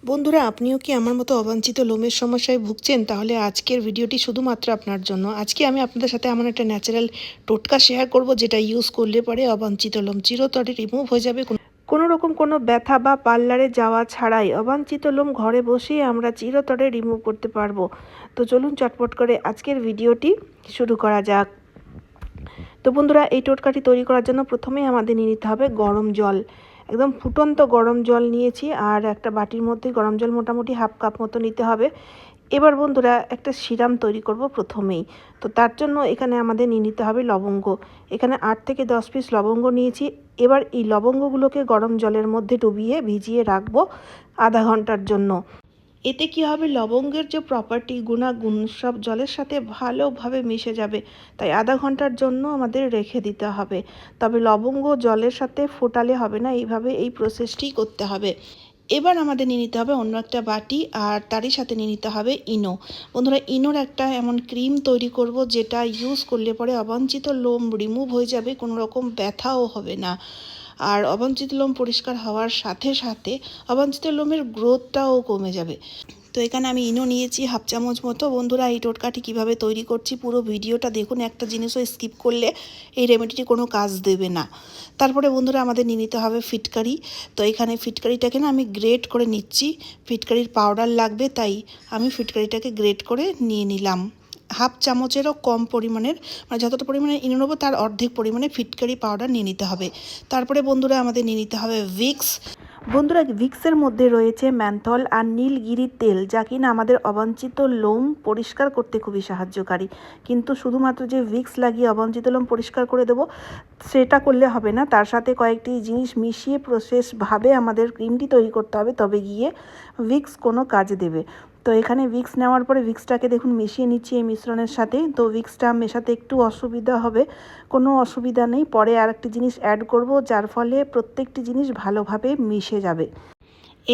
বন্ধুরা, আপনিও কি আমার মতো অবাঞ্ছিত লোমের সমস্যায় ভুগছেন? তাহলে আজকের ভিডিওটি শুধুমাত্র আপনার জন্য। আজকে আমি আপনাদের সাথে এমন একটা ন্যাচারাল টোটকা শেয়ার করব, যেটা ইউজ করলে পরে অবাঞ্ছিত লোম চিরতরে রিমুভ হয়ে যাবে। কোনো রকম কোনো ব্যথা বা পার্লারে যাওয়া ছাড়াই অবাঞ্ছিত লোম ঘরে বসেই আমরা চিরতরে রিমুভ করতে পারবো। তো চলুন চটপট করে আজকের ভিডিওটি শুরু করা যাক। তো বন্ধুরা, এই টোটকাটি তৈরি করার জন্য প্রথমেই আমাদের নিয়ে নিতে হবে গরম জল। একদম ফুটন্ত গরম জল নিয়েছি, আর একটা বাটির মধ্যে গরম জল মোটামুটি হাফ কাপ মতো নিতে হবে। এবার বন্ধুরা, একটা সিরাম তৈরি করব প্রথমেই। তো তার জন্য এখানে আমাদের নিয়ে নিতে হবে লবঙ্গ। এখানে 8 থেকে 10 পিস লবঙ্গ নিয়েছি। এবার এই লবঙ্গগুলোকে গরম জলের মধ্যে ডুবিয়ে ভিজিয়ে রাখবো আধা ঘন্টার জন্য। এতে কি হবে, লবঙ্গের যে প্রপার্টি গুণাগুণ সব জলের সাথে ভালোভাবে মিশে যাবে। তাই আধা ঘন্টার জন্য আমাদের রেখে দিতে হবে। তবে লবঙ্গ জলের সাথে ফোটালে হবে না, এইভাবে এই প্রসেসটি করতে হবে। এবার আমাদের নিয়ে নিতে হবে অন্য একটা বাটি, আর তারই সাথে নিয়ে নিতে হবে ইনো। বন্ধুরা, ইনোর একটা এমন ক্রিম তৈরি করব, যেটা ইউজ করলে পরে অবাঞ্ছিত লোম রিমুভ হয়ে যাবে, কোনো রকম ব্যথাও হবে না। আর অবাঞ্ছিত লোম পরিষ্কার হওয়ার সাথে সাথে অবাঞ্ছিত লোমের গ্রোথটাও কমে যাবে। তো এখানে আমি ইনো নিয়েছি হাফ চামচ মতো। বন্ধুরা, এই টোটকাটি কিভাবে তৈরি করছি পুরো ভিডিওটা দেখুন। একটা জিনিসও স্কিপ করলে এই রেমেডিটি কোনো কাজ দেবে না। তারপরে বন্ধুরা, আমাদের নিয়ে নিতে হবে ফিটকারি। তো এখানে ফিটকারিটাকে না আমি গ্রেট করে নিচ্ছি। ফিটকারির পাউডার লাগবে, তাই আমি ফিটকারিটাকে গ্রেট করে নিয়ে নিলাম। হাফ চামচেরও কম পরিমাণের, মানে যতটা পরিমাণে ইনো নেবো তার অর্ধেক পরিমাণে ফিটকারি পাউডার নিয়ে নিতে হবে। তারপরে বন্ধুরা, আমাদের নিয়ে নিতে হবে ভিক্স। বন্ধুরা, ভিক্সের মধ্যে রয়েছে ম্যান্থল আর নীলগিরির তেল, যা কিনা আমাদের অবাঞ্ছিত লোম পরিষ্কার করতে খুবই সাহায্যকারী। কিন্তু শুধুমাত্র যে ভিক্স লাগিয়ে অবাঞ্ছিত লোম পরিষ্কার করে দেবো সেটা করলে হবে না, তার সাথে কয়েকটি জিনিস মিশিয়ে প্রসেসভাবে আমাদের ক্রিমটি তৈরি করতে হবে, তবে গিয়ে ভিক্স কোনো কাজ দেবে। তো এখানে ভিক্স নেওয়ার পরে ভিক্সটাকে দেখুন মিশিয়ে নিচ্ছি এই মিশ্রণের সাথে। তো ভিক্সটা মেশাতে একটু অসুবিধা হবে, কোনো অসুবিধা নেই, পরে আরেকটি জিনিস অ্যাড করব, যার ফলে প্রত্যেকটি জিনিস ভালোভাবে মিশে যাবে।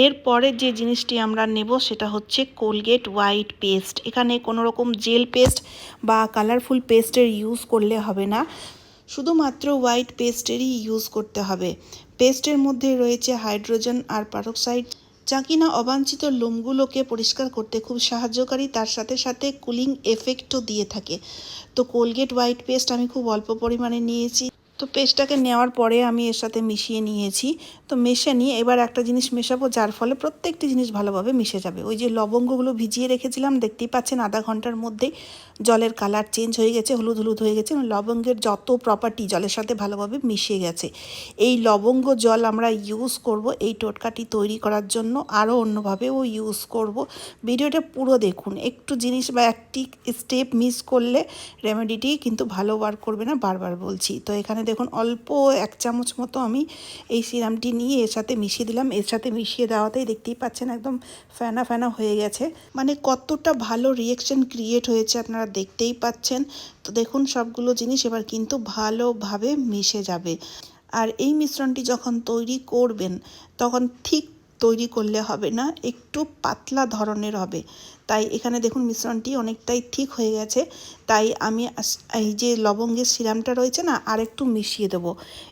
এরপরে যে জিনিসটি আমরা নেব সেটা হচ্ছে কোলগেট হোয়াইট পেস্ট। এখানে কোনো রকম জেল পেস্ট বা কালারফুল পেস্টের ইউজ করলে হবে না, শুধুমাত্র হোয়াইট পেস্টেরই ইউজ করতে হবে। পেস্টের মধ্যে রয়েছে হাইড্রোজেন আর পারক্সাইড, যা কিনা অবাঞ্ছিত লোমগুলোকে পরিষ্কার করতে খুব সাহায্যকারী, তার সাথে সাথে কুলিং এফেক্টও দিয়ে থাকে। তো কোলগেট হোয়াইট পেস্ট আমি খুব অল্প পরিমাণে নিয়েছি। তো পেস্টটাকে নেওয়ার পরে আমি এর সাথে মিশিয়ে নিয়েছি। তো মেশে নিয়ে এবার একটা জিনিস মেশাবো, যার ফলে প্রত্যেকটি জিনিস ভালোভাবে মিশে যাবে। ওই যে লবঙ্গগুলো ভিজিয়ে রেখেছিলাম, দেখতেই পাচ্ছেন আধা ঘন্টার মধ্যেই জলের কালার চেঞ্জ হয়ে গেছে, হলুদ হলুদ হয়ে গেছে। লবঙ্গের যত প্রপার্টি জলের সাথে ভালোভাবে মিশে গেছে। এই লবঙ্গ জল আমরা ইউজ করব এই টোটকাটি তৈরি করার জন্য, আরও অন্যভাবেও ইউজ করব। ভিডিওটা পুরো দেখুন, একটু জিনিস বা একটি স্টেপ মিস করলে রেমেডিটি কিন্তু ভালো ওয়ার্ক করবে না, বারবার বলছি। তো এখানে দেখুন অল্প 1 চামচ মতো আমি এই সিরামটি নিয়ে এর সাথে মিশিয়ে দিলাম। এর সাথে মিশিয়ে দেওয়াতেই দেখতেই পাচ্ছেন একদম ফেনা ফেনা হয়ে গেছে, মানে কতটা ভালো রিয়েকশন ক্রিয়েট হয়েছে আপনারা দেখতেই পাচ্ছেন। তো দেখুন সবগুলো জিনিস এবার কিন্তু ভালোভাবে মিশে যাবে। আর এই মিশ্রণটি যখন তৈরি করবেন তখন ঠিক তৈরি করলে হবে না, একটু পাতলা ধরনের হবে। তাই এখানে দেখুন মিশ্রণটি অনেকটাই ঠিক হয়ে গেছে। তাই আমি এই যে লবঙ্গের সিরামটা রয়েছে না, আর একটু মিশিয়ে দেবো।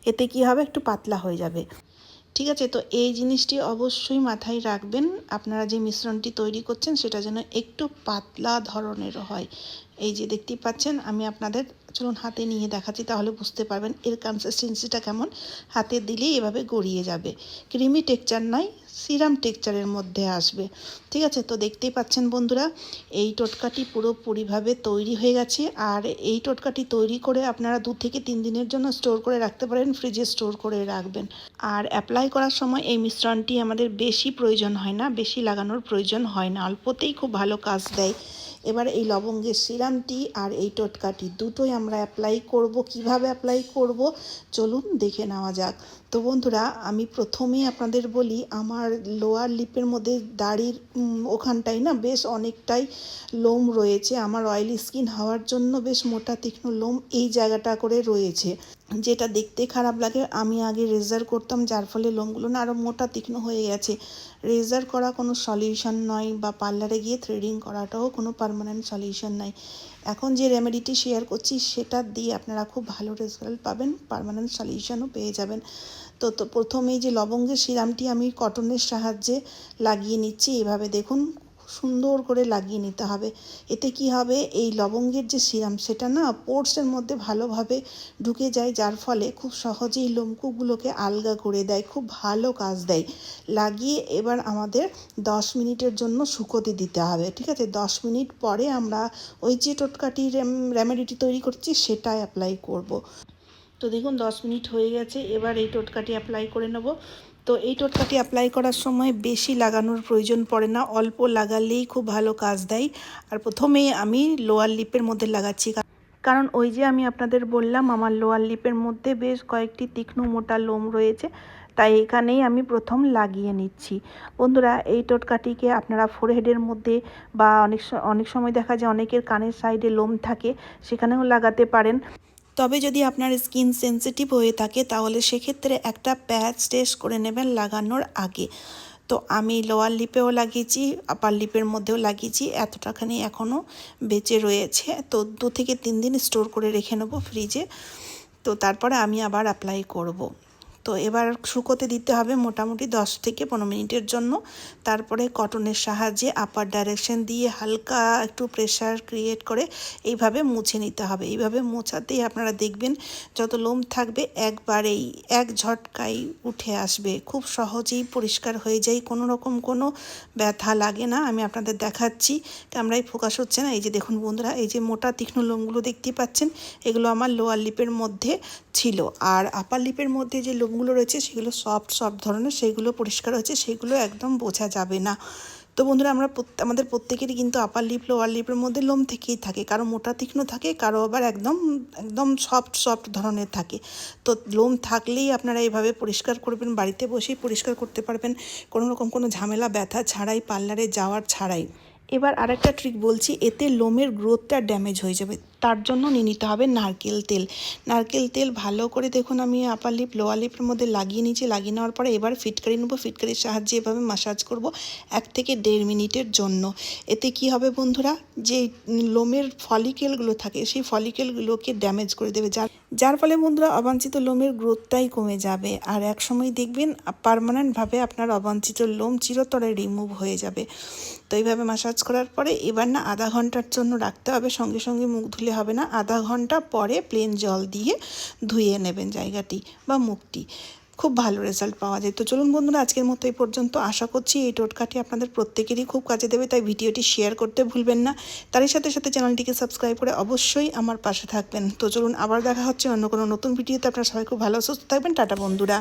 এতে কি হবে, একটু পাতলা হয়ে যাবে। ঠিক আছে, তো এই জিনিসটি অবশ্যই মাথায় রাখবেন, আপনারা যে মিশ্রণটি তৈরি করছেন সেটা যেন একটু পাতলা ধরনের হয়। এই যে দেখতেই পাচ্ছেন, আমি আপনাদের চলুন হাতে নিয়ে দেখাচ্ছি, তাহলে বুঝতে পারবেন এর কনসিস্টেন্সিটা কেমন। হাতে দিলেই এভাবে গড়িয়ে যাবে, ক্রিমি টেক্সচার নয়, সিরাম টেক্সচারের মধ্যে আসবে। ঠিক আছে, তো দেখতেই পাচ্ছেন বন্ধুরা, এই টোটকাটি পুরোপুরিভাবে তৈরি হয়ে গেছে। আর এই টোটকাটি তৈরি করে আপনারা 2 থেকে 3 দিনের জন্য স্টোর করে রাখতে পারেন, ফ্রিজে স্টোর করে রাখবেন। আর অ্যাপ্লাই করার সময় এই মিশ্রণটি আমাদের বেশি প্রয়োজন হয় না, বেশি লাগানোর প্রয়োজন হয় না, অল্পতেই খুব ভালো কাজ দেয়। এবার এই লবঙ্গের সিরামটি আর এই টোটকাটি দুটোই আমরা অ্যাপ্লাই করব। কিভাবে অ্যাপ্লাই করব চলুন দেখে নেওয়া যাক। তো বন্ধুরা, আমি প্রথমেই আপনাদের বলি, আমার লোয়ার লিপের মধ্যে দাড়ির ওখানটায় না বেশ অনেকটাই লোম রয়েছে। আমার অয়েলি স্কিন হওয়ার জন্য বেশ মোটা তীক্ষ্ণ লোম এই জায়গাটা করে রয়েছে। যেটা দেখতে খারাপ লাগে। আমি আগে রেজার করতাম, যার ফলে লোমগুলো না আরও মোটা তীক্ষ্ণ হয়ে গেছে। রেজার করা কোনো সলিউশন নয়, বা পার্লারে গিয়ে থ্রেডিং করাটাও কোনো পার্মানেন্ট সলিউশন নয়। এখন যে রেমেডিটি শেয়ার করছি সেটা দিয়ে আপনারা খুব ভালো রেজাল্ট পাবেন, পার্মানেন্ট সলিউশনও পেয়ে যাবেন। তো প্রথমেই যে লবঙ্গের সিরামটি আমি কটনের সাহায্যে লাগিয়ে নিচ্ছি। এভাবে দেখুন, সুন্দর করে লাগিয়ে নিতে হবে। এতে কি হবে, এই লবঙ্গের যে সিরাম সেটা না পোর্সের মধ্যে ভালোভাবে ঢুকে যায়, যার ফলে খুব সহজেই লোমকূপগুলোকে আলগা করে দেয়, খুব ভালো কাজ দেয়। লাগিয়ে এবার আমাদের 10 মিনিটের জন্য শুকোতে দিতে হবে। ঠিক আছে, 10 মিনিট পরে আমরা ওই যে টোটকাটি রেমেডিটি তৈরি করছি সেটাই অ্যাপ্লাই করব। তো দেখুন 10 মিনিট হয়ে গেছে, এবার এই টোটকাটি অ্যাপ্লাই করে নেব। তো এই টোটকাটি অ্যাপ্লাই করার সময় বেশি লাগানোর প্রয়োজন পড়ে না, অল্প লাগালেই খুব ভালো কাজ দেয়। আর প্রথমেই আমি লোয়ার লিপের মধ্যে লাগাচ্ছি, কারণ ওই যে আমি আপনাদের বললাম আমার লোয়ার লিপের মধ্যে বেশ কয়েকটি তীক্ষ্ণ মোটা লোম রয়েছে, তাই এখানেই আমি প্রথম লাগিয়ে নিচ্ছি। বন্ধুরা, এই টোটকাটিকে আপনারা ফোরহেডের মধ্যে বা অনেক সময় দেখা যায় অনেকের কানের সাইডে লোম থাকে, সেখানেও লাগাতে পারেন। তবে যদি আপনার স্কিন সেন্সিটিভ হয়ে থাকে তাহলে সেক্ষেত্রে একটা প্যাচ টেস্ট করে নেবেন লাগানোর আগে। তো আমি লোয়ার লিপেও লাগিয়েছি, আপার লিপের মধ্যেও লাগিয়েছি, এতটাখানি এখনও বেঁচে রয়েছে। তো 2 থেকে 3 দিন স্টোর করে রেখে নেবো ফ্রিজে। তো তারপরে আমি আবার অ্যাপ্লাই করব। তো এবার শুকোতে দিতে হবে মোটামুটি 10 থেকে 15 মিনিটের জন্য। তারপরে কটনের সাহায্যে আপার ডাইরেকশন দিয়ে হালকা একটু প্রেশার ক্রিয়েট করে এইভাবে মুছে নিতে হবে। এইভাবে মোছাতেই আপনারা দেখবেন যত লোম থাকবে একবারেই এক ঝটকায় উঠে আসবে, খুব সহজেই পরিষ্কার হয়ে যায়, কোনো রকম কোনো ব্যথা লাগে না। আমি আপনাদের দেখাচ্ছি, ক্যামেরায় ফোকাস হচ্ছে না। এই যে দেখুন বন্ধুরা, এই যে মোটা তীক্ষ্ণ লোমগুলো দেখতে পাচ্ছেন, এগুলো আমার লোয়ার লিপের মধ্যে ছিল। আর আপার লিপের মধ্যে যে লোমগুলো রয়েছে সেগুলো সফট ধরনের, সেগুলো পরিষ্কার হচ্ছে, সেগুলো একদম বোঝা যাবে না। তো বন্ধুরা, আমাদের প্রত্যেকেরই কিন্তু আপার লিপ লোয়ার লিপের মধ্যে লোম থেকেই থাকে, কারো মোটা তীক্ষ্ণ থাকে, কারো আবার একদম একদম সফট ধরনের থাকে। তো লোম থাকলেই আপনারা এইভাবে পরিষ্কার করবেন, বাড়িতে বসেই পরিষ্কার করতে পারবেন, কোনো রকম কোনো ঝামেলা ব্যথা ছাড়াই, পার্লারে যাওয়ার ছাড়াই। এবার আরেকটা ট্রিক বলছি, এতে লোমের গ্রোথটা ড্যামেজ হয়ে যাবে, তার জন্য নিয়ে নিতে হবে নারকেল তেল। নারকেল তেল ভালো করে দেখুন আমি আপার লিপ লোয়ার লিপের মধ্যে লাগিয়ে নিয়েছি। লাগিয়ে নেওয়ার পরে এবার ফিটকারি নেবো, ফিটকারির সাহায্যে এভাবে মাসাজ করব 1 থেকে 1.5 মিনিটের জন্য। এতে কি হবে বন্ধুরা, যে লোমের ফলিকেলগুলো থাকে সেই ফলিকেলগুলোকে ড্যামেজ করে দেবে, যার ফলে বন্ধুরা অবাঞ্ছিত লোমের গ্রোথটাই কমে যাবে। আর এক সময় দেখবেন পার্মানেন্টভাবে আপনার অবাঞ্ছিত লোম চিরতরে রিমুভ হয়ে যাবে। তো এইভাবে মাসাজ করার পরে এবার না আধা ঘন্টার জন্য রাখতে হবে, সঙ্গে সঙ্গে মুখ ধুলে হবে না, আধা ঘন্টা পরে প্লেন জল দিয়ে ধুয়ে নেবেন জায়গাটি বা মুখটি, খুব ভালো রেজাল্ট পাওয়া যায়। তো চলুন বন্ধুরা, আজকের মতো এই পর্যন্ত। আশা করছি এই টোটকাটি আপনাদের প্রত্যেকেরই খুব কাজে দেবে, তাই ভিডিওটি শেয়ার করতে ভুলবেন না। তারই সাথে সাথে চ্যানেলটিকে সাবস্ক্রাইব করে অবশ্যই আমার পাশে থাকবেন। তো চলুন, আবার দেখা হচ্ছে অন্য কোনো নতুন ভিডিওতে। আপনারা সবাই খুব ভালো সুস্থ থাকবেন। টাটা বন্ধুরা।